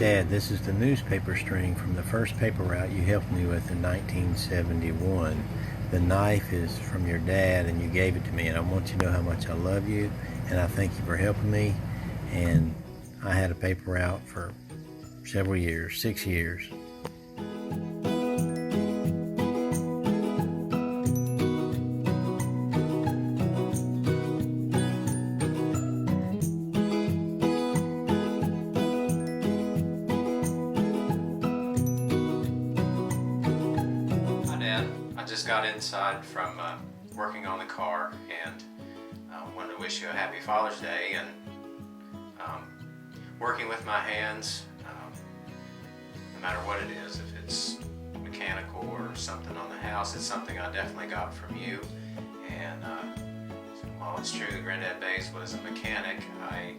Dad, this is the newspaper string from the first paper route you helped me with in 1971. The knife is from your dad and you gave it to me, and I want you to know how much I love you and I thank you for helping me. And I had a paper route for several years, 6 years. I just got inside from working on the car, and wanted to wish you a happy Father's Day. And working with my hands, no matter what it is, if it's mechanical or something on the house, it's something I definitely got from you. And while it's true that Granddad Bays was a mechanic, I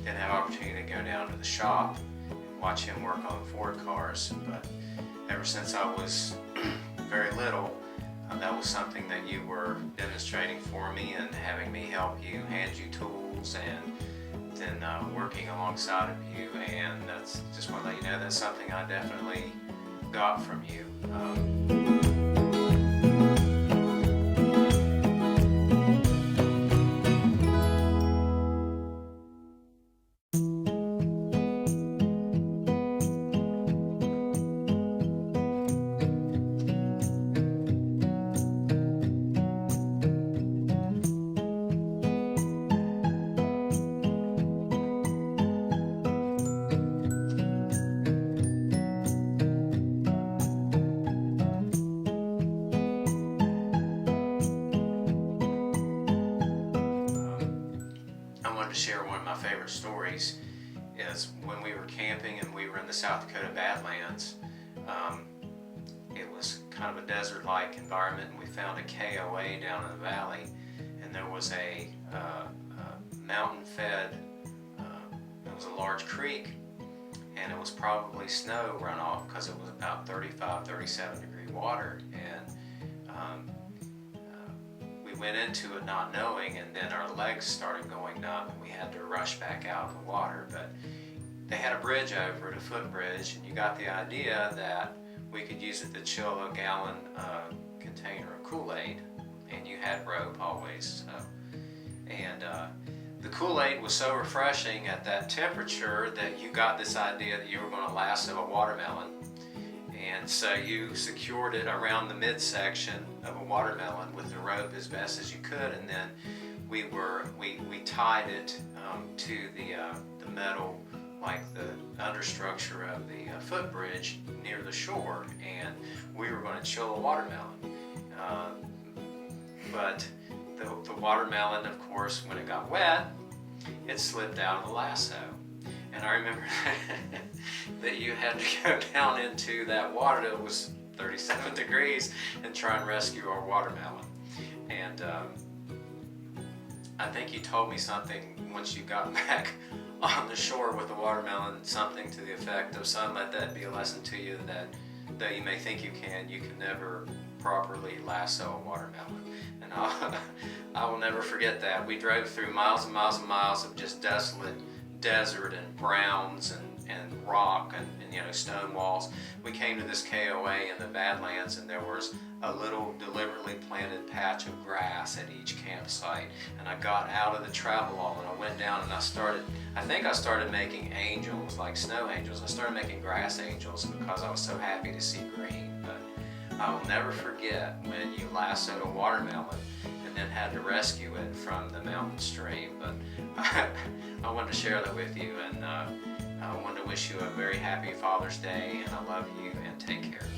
didn't have opportunity to go down to the shop and watch him work on Ford cars. But ever since I was very little, that was something that you were demonstrating for me and having me help you, hand you tools, and then working alongside of you. And that's just want to let you know that's something I definitely got from you. To share one of my favorite stories is when we were camping and we were in the South Dakota Badlands. It was kind of a desert-like environment, and we found a KOA down in the valley, and there was a mountain-fed, it was a large creek, and it was probably snow runoff because it was about 35, 37 degree water. And we went into it not knowing, and then our legs started going numb and we had to rush back out of the water. But they had a bridge over it, a footbridge, and you got the idea that we could use it to chill a gallon container of Kool-Aid, and you had rope always. And the Kool-Aid was so refreshing at that temperature that you got this idea that you were going to lasso a watermelon. And so you secured it around the midsection of a watermelon with the rope as best as you could, and then we tied it to the metal, like the understructure of the footbridge near the shore, and we were going to chill a watermelon. But the watermelon, of course, when it got wet, it slipped out of the lasso. And I remember that you had to go down into that water that was 37 degrees and try and rescue our watermelon. And I think you told me something once you got back on the shore with the watermelon, something to the effect of, "Son, let that be a lesson to you that though you may think you can never properly lasso a watermelon." And I will never forget that. We drove through miles and miles and miles of just desolate desert and browns and rock and stone walls. We came to this KOA in the Badlands, and there was a little deliberately planted patch of grass at each campsite. And I got out of the travelall and I went down and I think I started making angels, like snow angels. I started making grass angels because I was so happy to see green. But I will never forget when you lassoed a watermelon and then had to rescue it from the mountain stream. But I wanted to share that with you, and I wanted to wish you a very happy Father's Day, and I love you, and take care.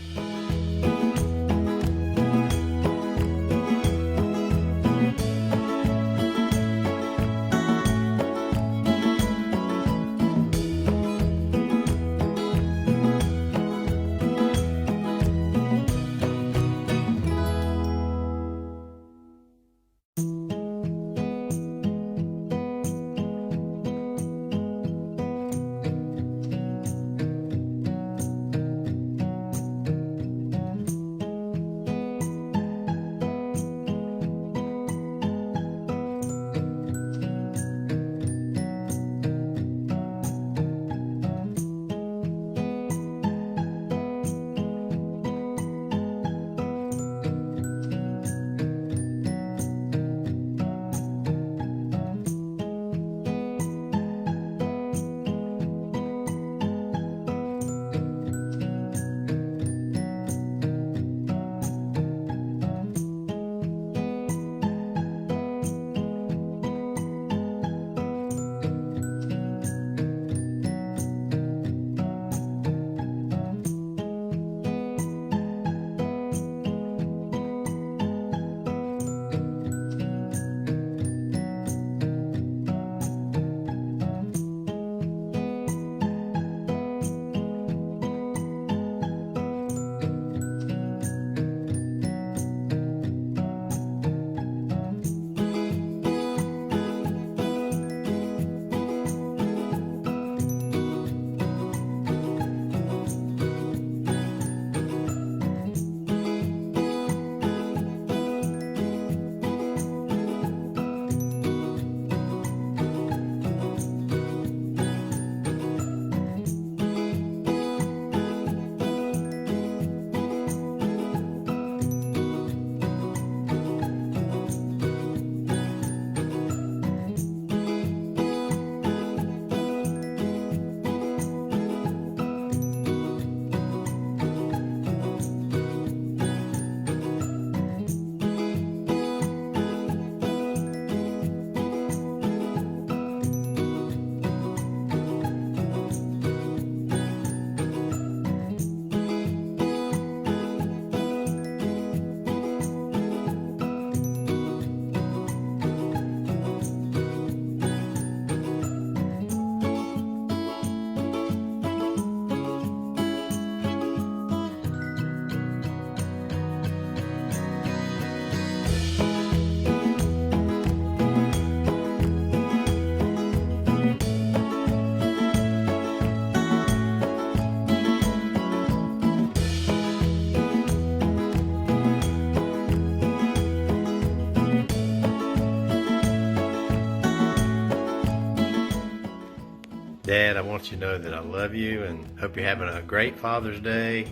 let you know that I love you and hope you're having a great Father's Day.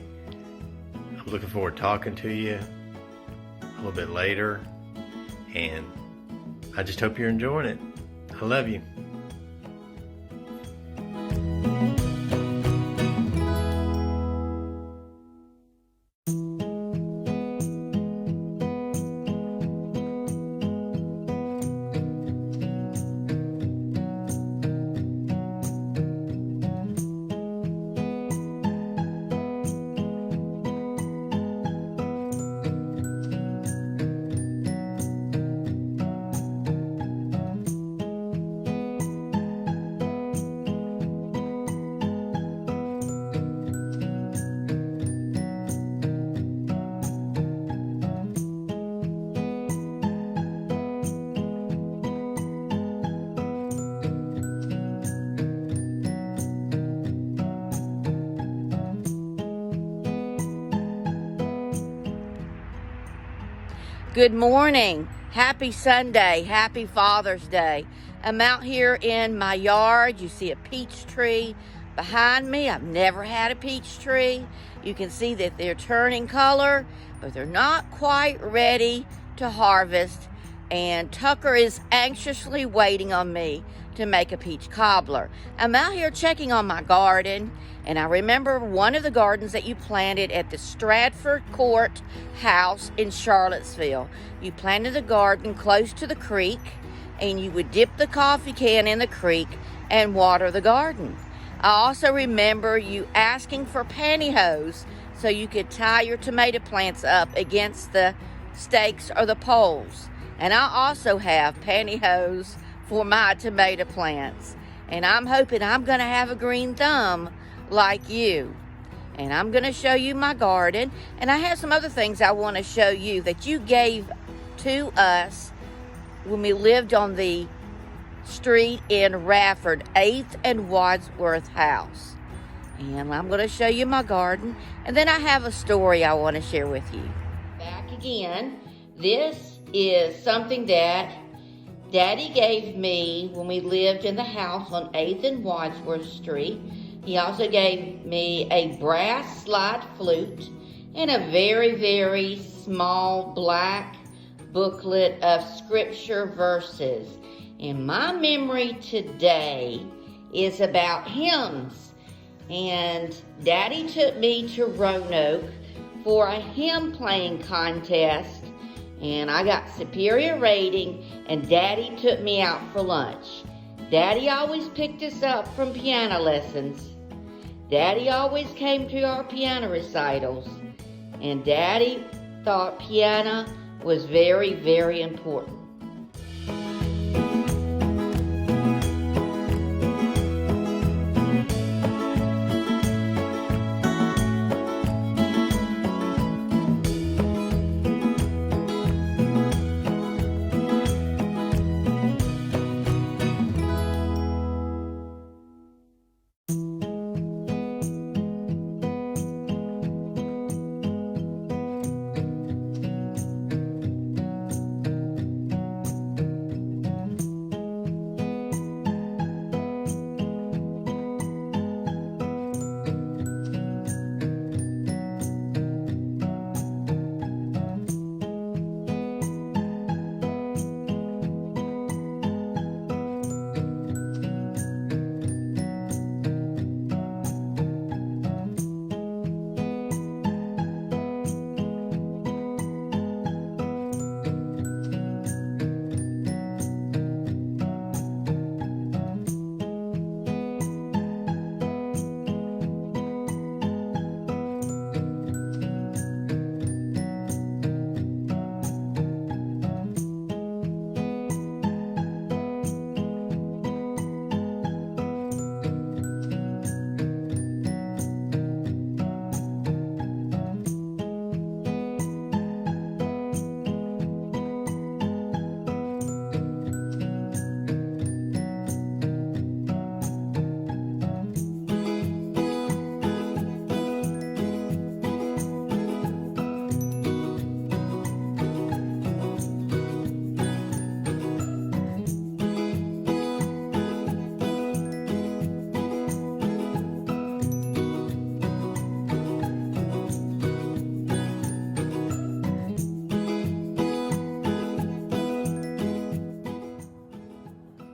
I'm looking forward to talking to you a little bit later, and I just hope you're enjoying it. I love you. Good morning. Happy Sunday. Happy Father's Day. I'm out here in my yard. You see a peach tree behind me. I've never had a peach tree. You can see that they're turning color, but they're not quite ready to harvest. And Tucker is anxiously waiting on me to make a peach cobbler. I'm out here checking on my garden, and I remember one of the gardens that you planted at the Stratford Court house in Charlottesville. You planted a garden close to the creek, and you would dip the coffee can in the creek and water the garden. I also remember you asking for pantyhose so you could tie your tomato plants up against the stakes or the poles. And I also have pantyhose for my tomato plants. And I'm hoping I'm going to have a green thumb like you. And I'm going to show you my garden. And I have some other things I want to show you that you gave to us when we lived on the street in Radford, 8th and Wadsworth House. And I'm going to show you my garden. And then I have a story I want to share with you. Back again. This is something that Daddy gave me when we lived in the house on 8th and Wadsworth Street. He also gave me a brass slide flute and a very, very small black booklet of scripture verses. And my memory today is about hymns. And Daddy took me to Roanoke for a hymn playing contest, and I got superior rating, and Daddy took me out for lunch. Daddy always picked us up from piano lessons. Daddy always came to our piano recitals, and Daddy thought piano was very, very important.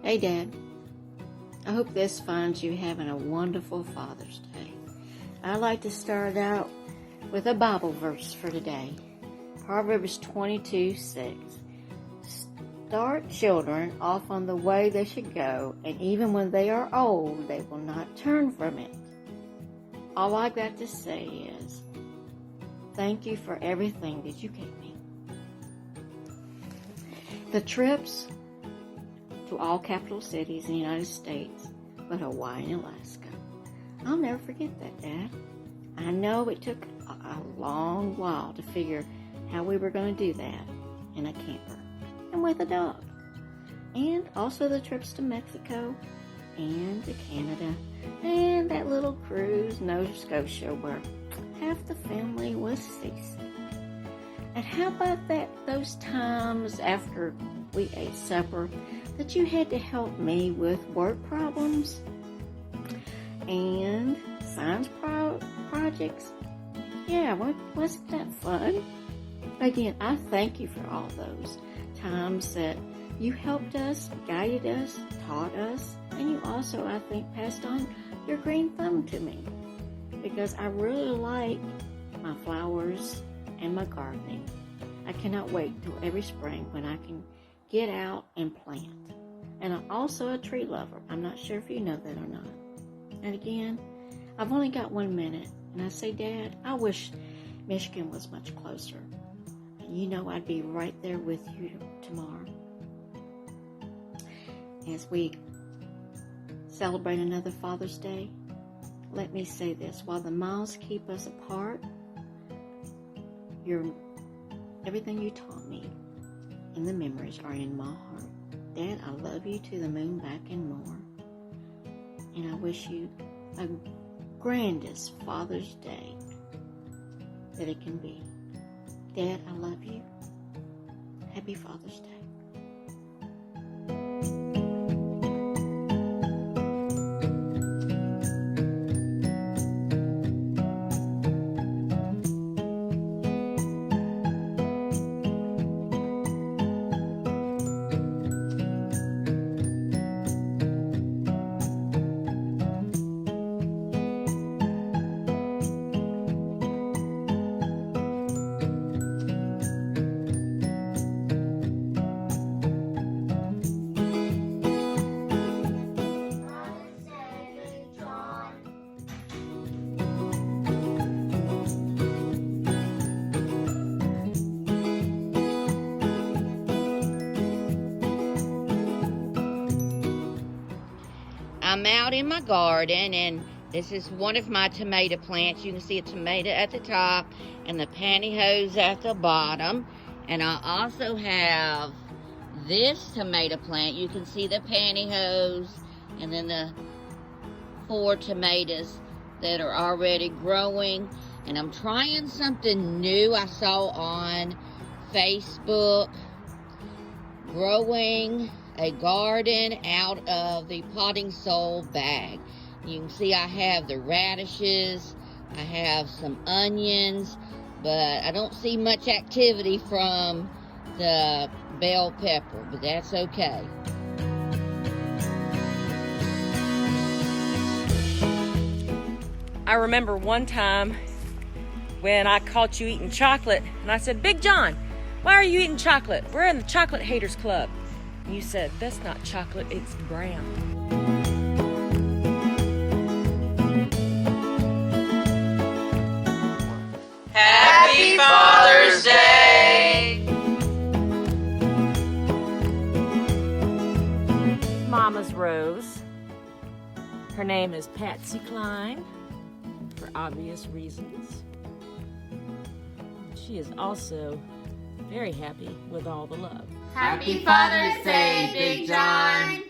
Hey, Dad. I hope this finds you having a wonderful Father's Day. I like to start out with a Bible verse for today. Proverbs 22:6. Start children off on the way they should go, and even when they are old, they will not turn from it. All I got to say is, thank you for everything that you gave me. The trips to all capital cities in the United States, but Hawaii and Alaska. I'll never forget that, Dad. I know it took a long while to figure how we were going to do that in a camper and with a dog. And also the trips to Mexico and to Canada and that little cruise, Nova Scotia, where half the family was seasick. And how about those times after we ate supper that you had to help me with work problems and science projects? Yeah, wasn't that fun? Again, I thank you for all those times that you helped us, guided us, taught us, and you also, I think, passed on your green thumb to me, because I really like my flowers and my gardening. I cannot wait till every spring when I can get out and plant. And I'm also a tree lover. I'm not sure if you know that or not. And again, I've only got 1 minute, and I say, Dad, I wish Michigan was much closer. And you know I'd be right there with you tomorrow. As we celebrate another Father's Day, let me say this. While the miles keep us apart, everything you taught me and the memories are in my heart. Dad, I love you to the moon, back, and more. And I wish you a grandest Father's Day that it can be. Dad, I love you. Happy Father's Day. I'm out in my garden, and this is one of my tomato plants. You can see a tomato at the top and the pantyhose at the bottom. And I also have this tomato plant. You can see the pantyhose and then the 4 tomatoes that are already growing. And I'm trying something new I saw on Facebook, growing a garden out of the potting soil bag. You can see I have the radishes, I have some onions, but I don't see much activity from the bell pepper, but that's okay. I remember one time when I caught you eating chocolate, and I said, Big John, why are you eating chocolate? We're in the Chocolate Haters Club. And you said, that's not chocolate, it's brown. Happy Father's Day! Mama's Rose. Her name is Patsy Cline, for obvious reasons. She is also very happy with all the love. Happy Father's Day, Big John!